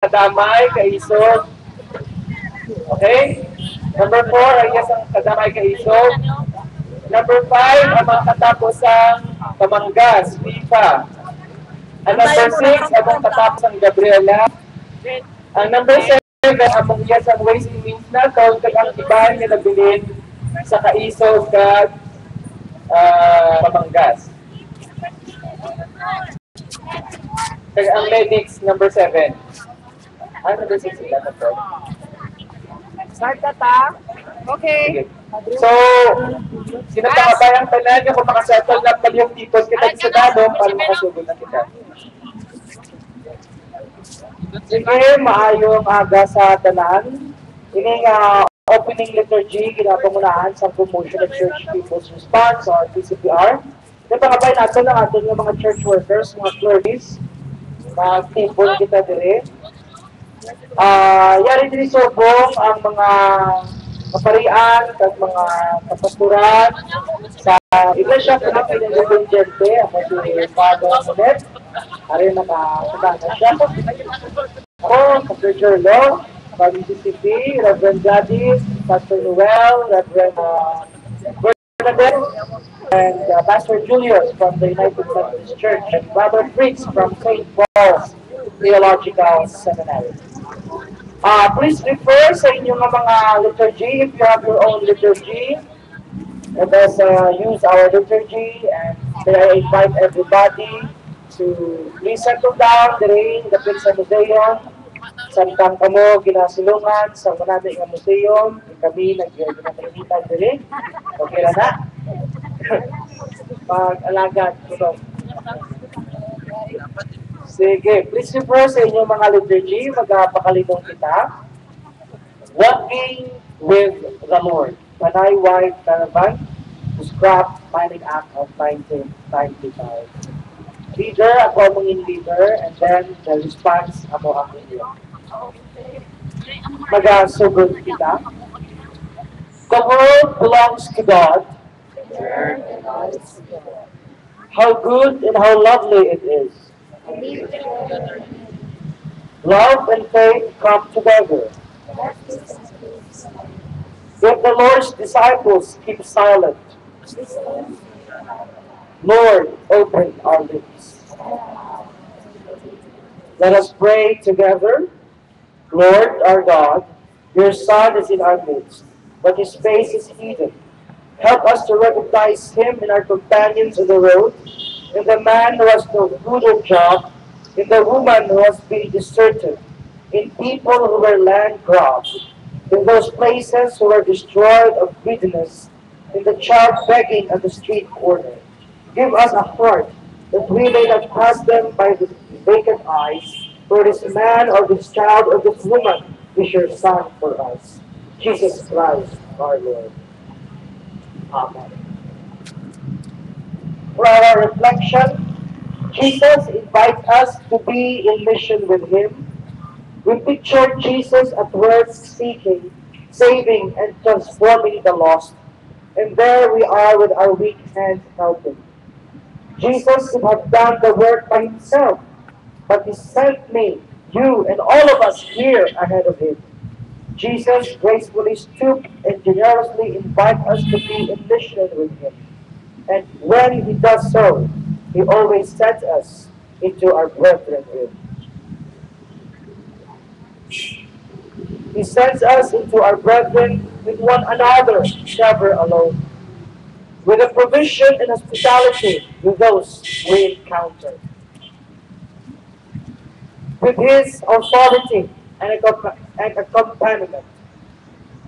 kadamay, kaisog. Okay? Number 4, ay yes ang kadamay, kaisog. Number 5, ang mga katapusang Pamanggas, FIFA. Ang number 6, ang mga katapusang Gabriela. Ang number 7, among yes ang ways and means na kung ang ibahan nila bilin sa kaisog kag Pamanggas. Kag ang medics, number 7. Ano number 6 sila na to? Start ka ta. Okay. So, sinatabayang tanan nyo kung makasettle na pala yung tipos kita sa dadong para makasugod na kita. Sige, maayong aga sa tanan. Ini nga opening liturgy, ginapamunahan sa promotion of Church People's Response or PCPR. Napangabay natin ang ating mga church workers, mga clergies, mga people kita dire. Yari din subong ang mga kaparian at mga kapasturan sa Iglesia Philippine Independiente, ako si Father Monet. Ari nakasada na siya. Ako, Pastor Jerlo, from CCP, Reverend Jadis, Pastor Noel, Reverend Bernadette, and Pastor Julius from the United Methodist Church, and Brother Fritz from St. Paul's Theological Seminary. Please refer sa inyong mga liturgy if you have your own liturgy. Let us use our liturgy, and I invite everybody to please settle down during the Prince Museum. Samtang kamo ginasilungan sa manami nga museum, kami nag-ginatalitan diri. Okay na na? Pag-alagad, tulong. Sige, please refer sa inyong mga liturgy, magpakalitong kita. Walking with the Lord. Panay White Caravan, to scrap mining act of 1995. Leader, ako among leader, and then the response, ako ang leader. Magasugod kita. The world belongs to God. How good and how lovely it is. Love and faith come together. If the Lord's disciples keep silent, Lord, open our lips. Let us pray together. Lord, our God, your Son is in our midst, but his face is hidden. Help us to recognize him in our companions on the road, in the man who has no food or job, in the woman who has been deserted, in people who were land grabbed, in those places who were destroyed of greediness, in the child begging at the street corner. Give us a heart that we may not pass them by the vacant eyes, for this man or this child or this woman is your Son for us. Jesus Christ, our Lord. Amen. For our reflection, Jesus invites us to be in mission with him. We picture Jesus at work seeking, saving, and transforming the lost. And there we are with our weak hands helping. Jesus could have done the work by himself, but he sent me, you, and all of us here ahead of him. Jesus gracefully stooped and generously invites us to be in mission with him. And when he does so, he always sends us into our brethren room. He sends us into our brethren with one another, never alone, with a provision and hospitality with those we encounter, with his authority and accompaniment,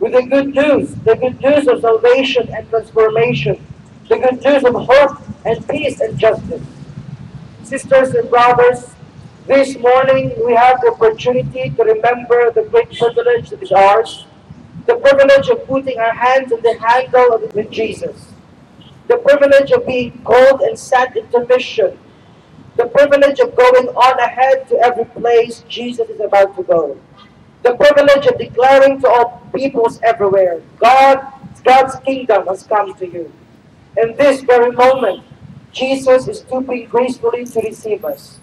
with the good news of salvation and transformation, the good news of hope and peace and justice. Sisters and brothers, this morning we have the opportunity to remember the great privilege that is ours, the privilege of putting our hands on the handle with Jesus, the privilege of being called and sent into mission, the privilege of going on ahead to every place Jesus is about to go, the privilege of declaring to all peoples everywhere, God's kingdom has come to you. In this very moment, Jesus is stooping gracefully to receive us.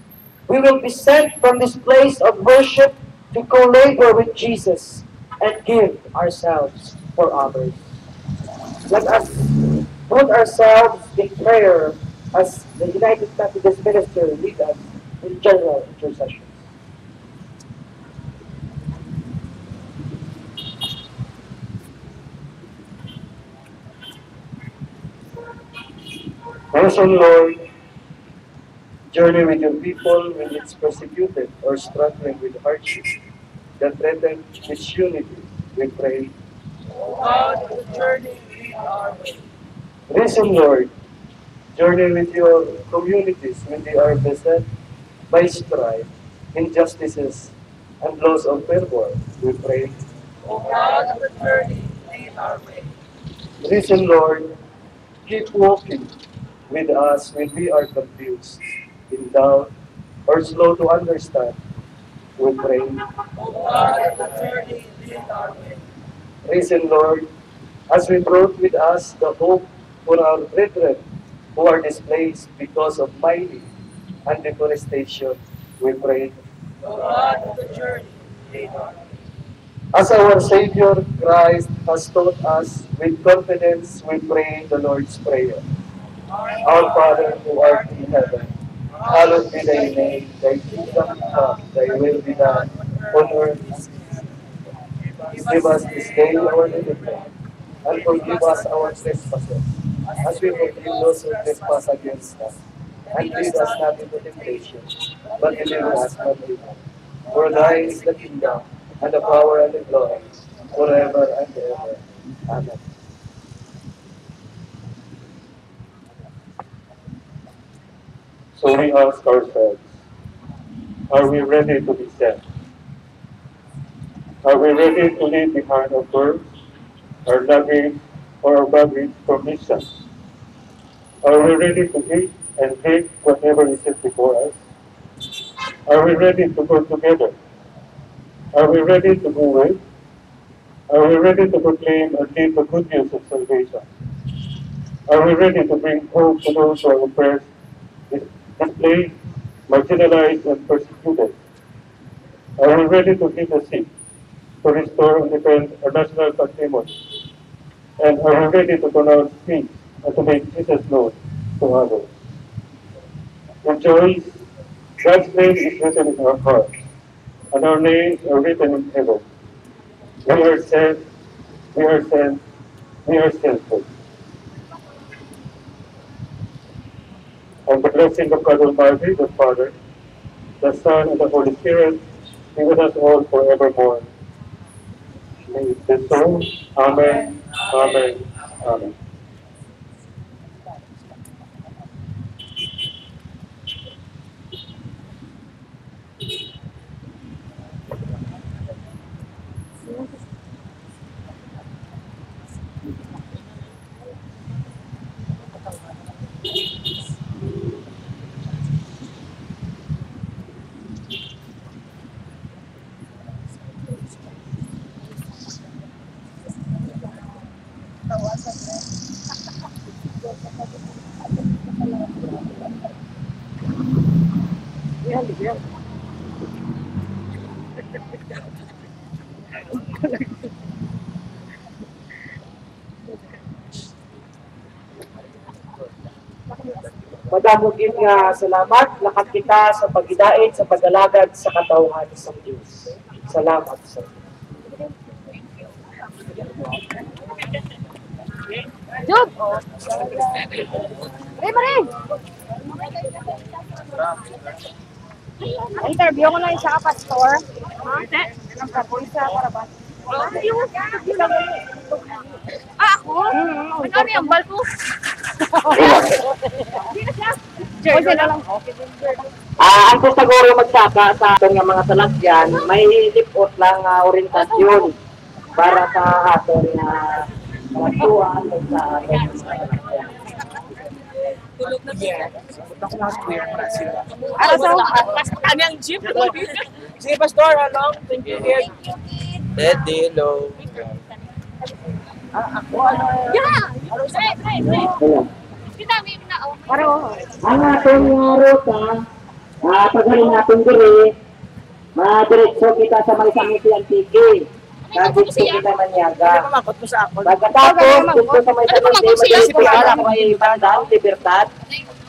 We will be sent from this place of worship to co-labor with Jesus and give ourselves for others. Let us put ourselves in prayer as the United Methodist minister lead us in general intercession. Risen Lord, journey with your people when it's persecuted or struggling with hardship that threaten its unity, we pray. God, the journey lead our way. Risen Lord, journey with your communities when they are beset by strife, injustices, and loss of fervor, we pray. O God, the journey lead our way. Risen Lord, keep walking with us when we are confused, in doubt, or slow to understand, we pray. O God, the journey lead our way. Risen Lord, as we brought with us the hope for our brethren who are displaced because of mining and deforestation, we pray. O God, the journey lead our way. As our Savior Christ has taught us, with confidence we pray the Lord's Prayer. Our Father who art in heaven, hallowed be thy name, thy kingdom come, thy will be done, on earth as it is in heaven. Give us this day our daily bread, and forgive us our trespasses, as we forgive those who trespass against us. And lead us not into temptation, but deliver us from evil. For thine is the kingdom, and the power, and the glory, forever and ever. Amen. So we ask ourselves, are we ready to be sent? Are we ready to leave behind our birds, our luggage, or our baggage for mission? Are we ready to eat and drink whatever is set before us? Are we ready to go together? Are we ready to go with? Are we ready to proclaim and live the good news of salvation? Are we ready to bring hope to those who are oppressed, displaced, marginalized, and persecuted? Are we ready to heal the sick, to restore and defend our national patrimony? And are we ready to pronounce peace and to make Jesus known to others? Rejoice, God's name is written in our hearts, and our names are written in heaven. We are sent, we are sent, we are sent. And the blessing of God Almighty, the Father, the Son, and the Holy Spirit be with us all forevermore. May it be so. Amen. Amen. Amen. Madamo gid nga salamat lakat kita sa pagidait sa pag-alagad sa katawhan sa Dios. Salamat sa Job! Rin! Interview ko na isa ka, pastor. Ha? Isa para ba? Ako? Ano yung bal ko? Ang siguro magsaka sa aton nga mga salagyan, may lipot lang orientasyon para sa aton nga matuan sa aton mga salagyan. Ano sa kanyang jeep? Sige, Pastor, along. Thank you, Kid. Daddy, hello. Yeah! Pre. Kita, may pinao. Ang aton nga ruta, paghalin natin diri, Madiretso kita sa may Samiti Antique. Nagdito kita Maniaga. Makot mo sa ako. Pagkatapos, dito sa may Samiti, madiretso kita sa may Bandang, Libertad.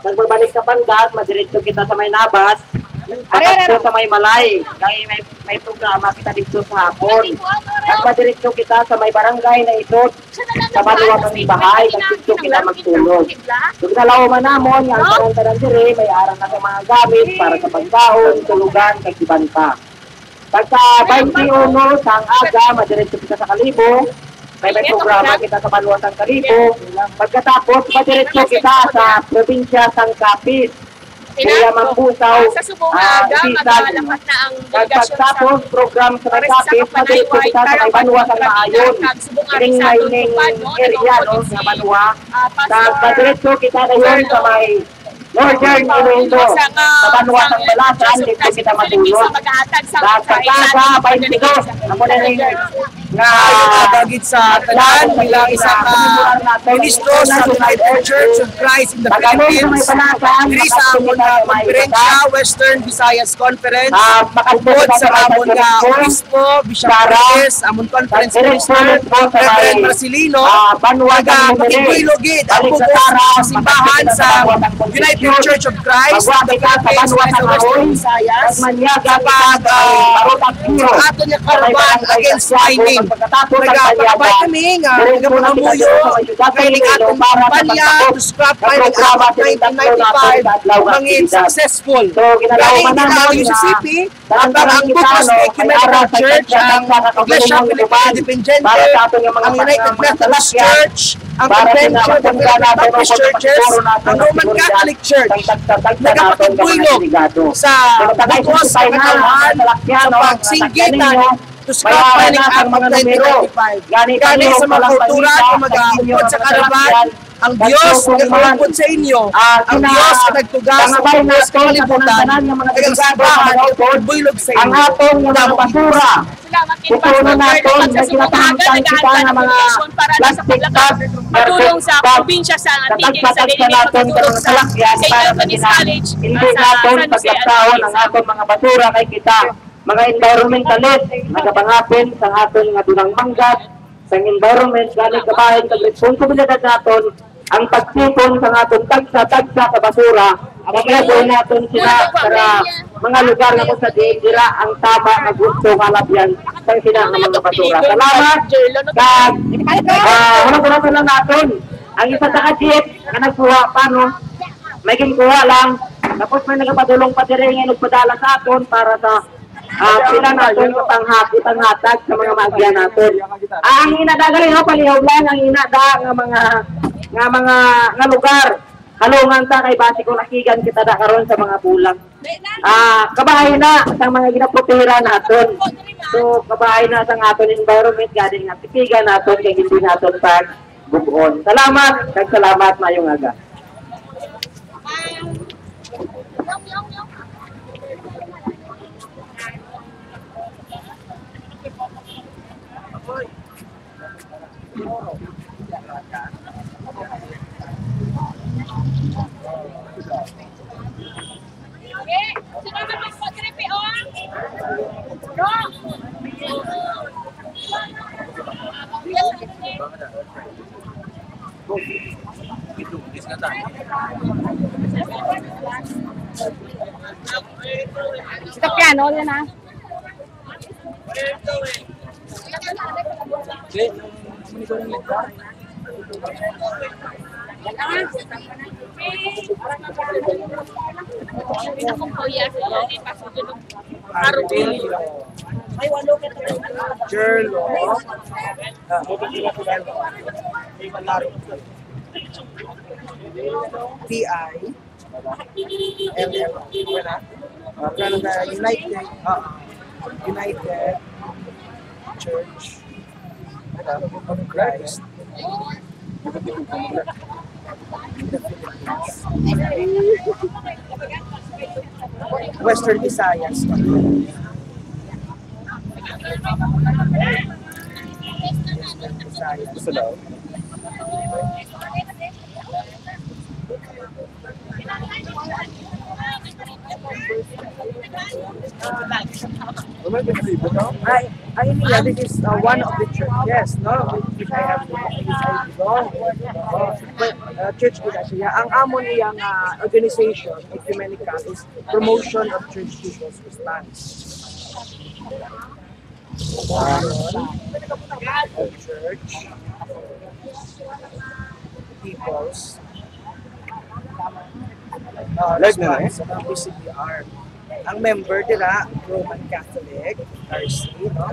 Nagbabalik ka Bandang, madiretso kita sa may Nabas. Pagkatapos sa may Malay. Dahil may programa kita dito sa hapon. At madiretso kita sa may barangay na ito. Sa Baluwa kami bahay, nagdito kita magtulog. Yung dalawa man namon, yung tanan dire, may arang na sa mga gamit para sa pagkaon, tulugan, kagibanta. Pagka 21 sang aga, madiretso kita sa Kalibo. May programa kita sa Baluwa ng Kalibo. Pagkatapos, madiretso kita sa probinsya sang Capiz. Kaya Mambusaw, Isisan. Pagkatapos, program sa Capiz, madiretso kita sa may Baluwa ng Maayon. Ining mining area, no, sa Baluwa. Madiretso kita na yun sa may Northern Iloilo, sa Baluwa ng Balasan, dito kita matulog. Pagkasa, 22, ako na rin nga Bagit sa tanan bilang isang ministro sa United Church of Christ in the Philippines. Diri sa amon nga konferensya, Western Visayas Conference. Bukod sa amon nga obispo, Bishop Perez, amon conference minister, Reverend Marcelino, makikilogid ang bukos sa simbahan sa United Church of Christ in the Philippines and sa Western Visayas kapag ato niya karuban against mining. Nagpapakabay kami nga nagapangamuyo kailing atong kampanya to scrap mining act of 1995 mangin successful. Galing din ang UCCP habang ang bukos ng Ecumenical Church, ang Iglesia Filipina Independiente, ang United Methodist Church, ang Convention of Philippine Baptist Churches, ang Roman Catholic Church, nagpapagbuylog sa bukos ng katawan sa pagsinggitan to scrap mining act of 1995. Gani sa mga kultura na mag-aangkot sa karaban, ang Diyos nagpapagpod sa inyo, ang Diyos nagtugas sa bukos kalibutan, nagagsabahan at pagbuylog sa inyo. Ang atong mga basura, pupunan natin na kinatangkan kita ng mga plastic bag, Patulong sa probinsya sa Antique, sa Diliman, patulong sa St. Anthony's College, hindi sa natin San Jose pagkaktaon ang atong mga basura kay kita. Mga environmentalist, nagapangapin sa aton nga dunang manggat, sa environment, galing kabahin, sa responsibilidad natin, ang pagtipon sa aton tagsa-tagsa sa basura, maglagoy natin sila para mga lugar na kung sa dira ang tama na gusto ng alapyan sa sila ng mga basura. Salamat! Ano lang natin, ang isa sa kajit na nagkuha pa, no? May ginkuha lang, tapos may nagapadulong pa rin yung nagpadala sa aton para sa sila natin itanghatag sa mga maagyan natin. Ang inadagali ho palihaw lang ang inada nga mga lugar. Halungan ta kay base ko nakigan kita da karon sa mga bulang. Kabahay na sa mga ginapropera naton. So kabahay na sa aton environment galing nga tipigan naton kay hindi naton pag bubuon. Salamat, salamat mayong aga. Sa piano yun ah. TI United Church of Christ in the Philippines. Western Visayas. Visayas. Yeah, this is one of the churches, no? Which I have I belong. Church Iglesia. Ang amon iyang organization, Ecumenical, is promotion of church people's response. Of church people's response sa PCBR. Ang member nila, Roman Catholic, RC, no?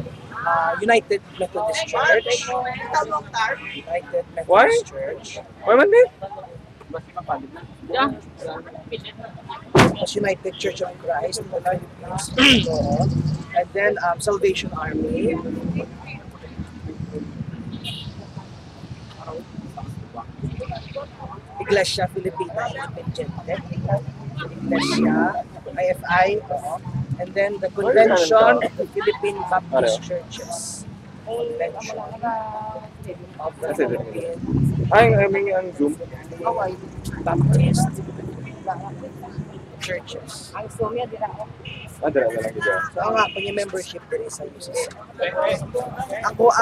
United Methodist Church. United Methodist Church. Why man din? Tapos United Church of Christ in the Philippines. And then Salvation Army. Iglesia Filipina Independiente. Iglesia, IFI. And then the Convention of the Philippine Baptist Churches. Convention of the Philippine Ay, ang Zoom. Baptist Churches. Dala lang dito. So ang nga, membership din sa UCC. Ako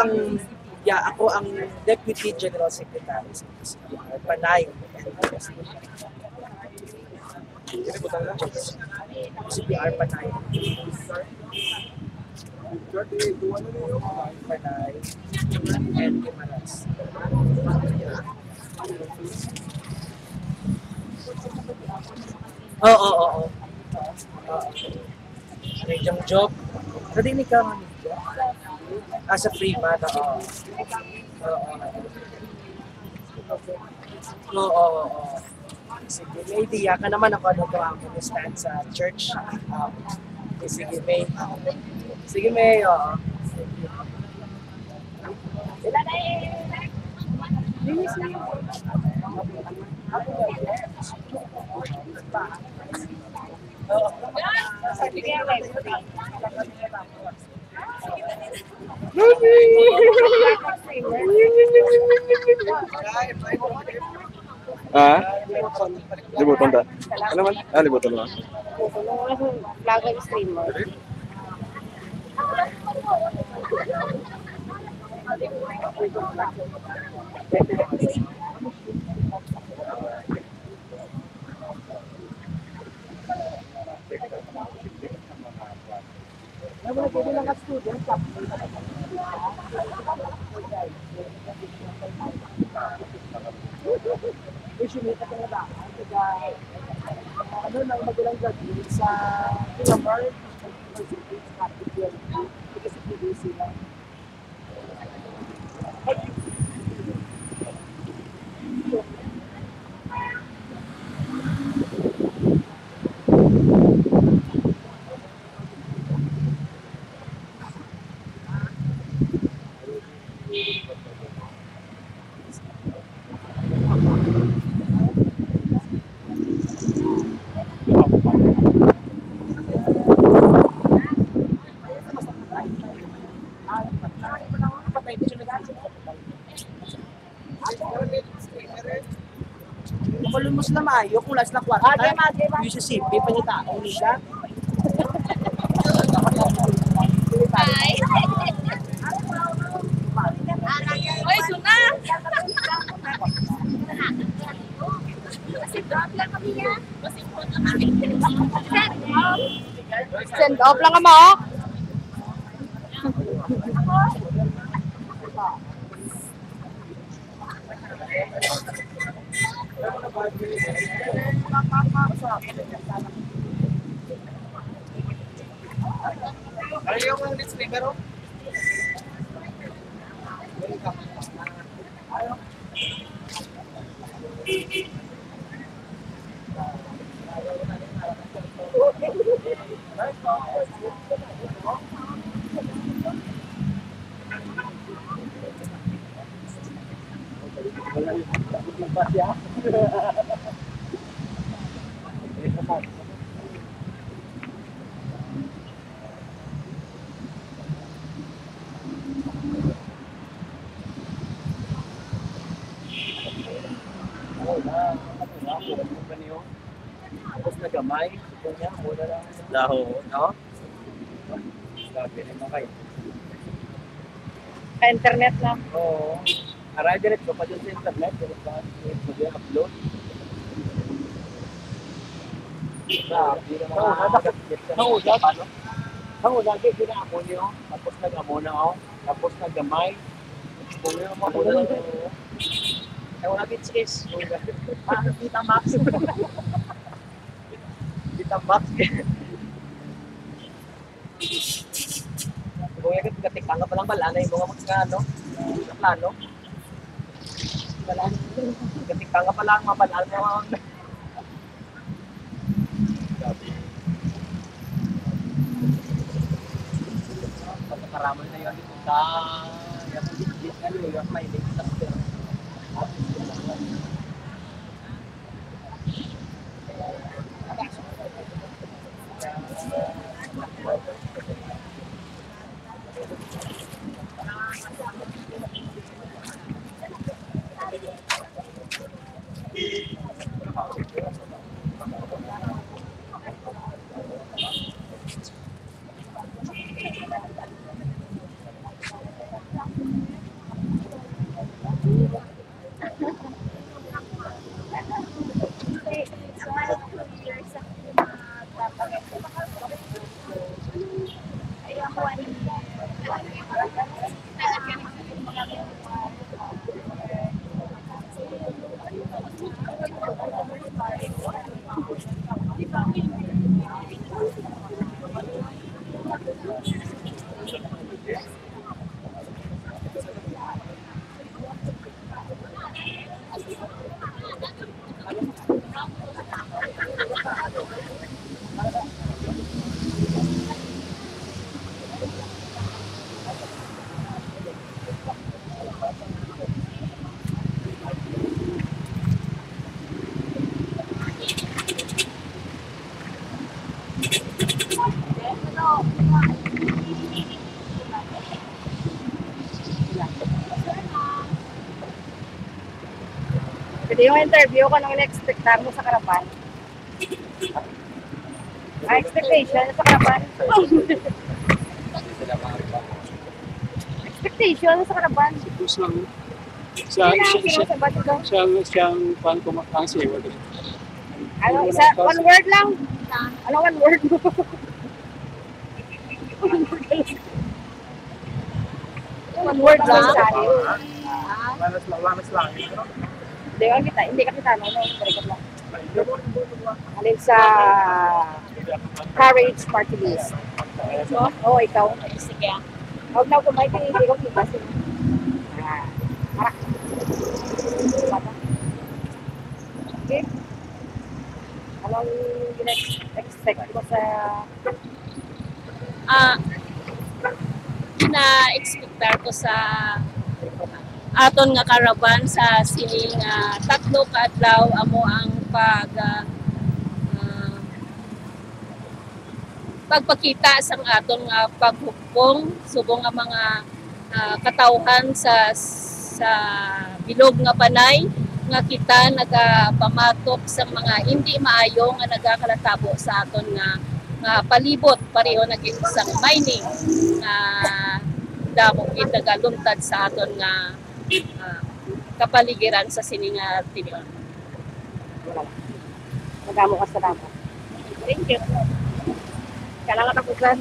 ang Deputy General Secretary sa PCBR, Panay. PCBR Panay. Panay and Gimaras. Oo. May job. Nadinig ka nga nito. Sa free man, oo. Sige, may idea ka naman ako ano to ang stand sa church. Sige, may. Sige, may. Sila na linis na. Libutan ta. Ano man? Libutan mo. Vlogger streamer. Ano nang magalang gabi sa Pinamar kasi sila. Kulumos na mayo kung las na kwarta. UCCP panyitaong nila. Hi! Oy, suna! Send off lang mo. Ayaw mo ulit speaker o? na gamay. Ito niya, muna lang. Laho. No? Sabi naman kayo. Internet lang. Oo. Aray, direct ko pa dyan sa internet. Direct pa dyan upload. Ang lagi ginamo niyo, tapos nag-amo na ako, tapos nag-gamay. Kung yun ang mga muna lang. Ay, wala bitches. Kita Max. Kita Max. Kung yung katikang ka palang bala na yung mga mga ano, sa plano. Katikang ka palang mabala na mga pagkakaraman na yun sa yung may disaster. Pwede yung interview ko nung in-expectar mo sa Karapan. Expectation sa Karapan. Expectation sa Karapan. Tapos lang, siyang pan kumakasi. Ano, one word lang. Ano one word mo? One word lang. Lamas lang. Hindi ka kita, no? Berikot lang. Alin sa Courage Party List. Oo, ikaw. Sige. Huwag na kumain ka, hindi ko kita. Harap. Okay. Anong expect mo sa... Na-expectar ko sa aton nga karaban sa sining tatlo ka adlaw amo ang pagpakita sang aton nga paghukbong subong nga mga katawhan sa bilog nga panay nga kita nagapamatok sa mga hindi maayo nga nagakalatabo sa aton nga palibot pareho naging isang mining nga damo gid nagaluntad sa aton nga kapaligiran sa sininga tinion. Magamo ka sa damo. Thank you. Kailangan tapusan.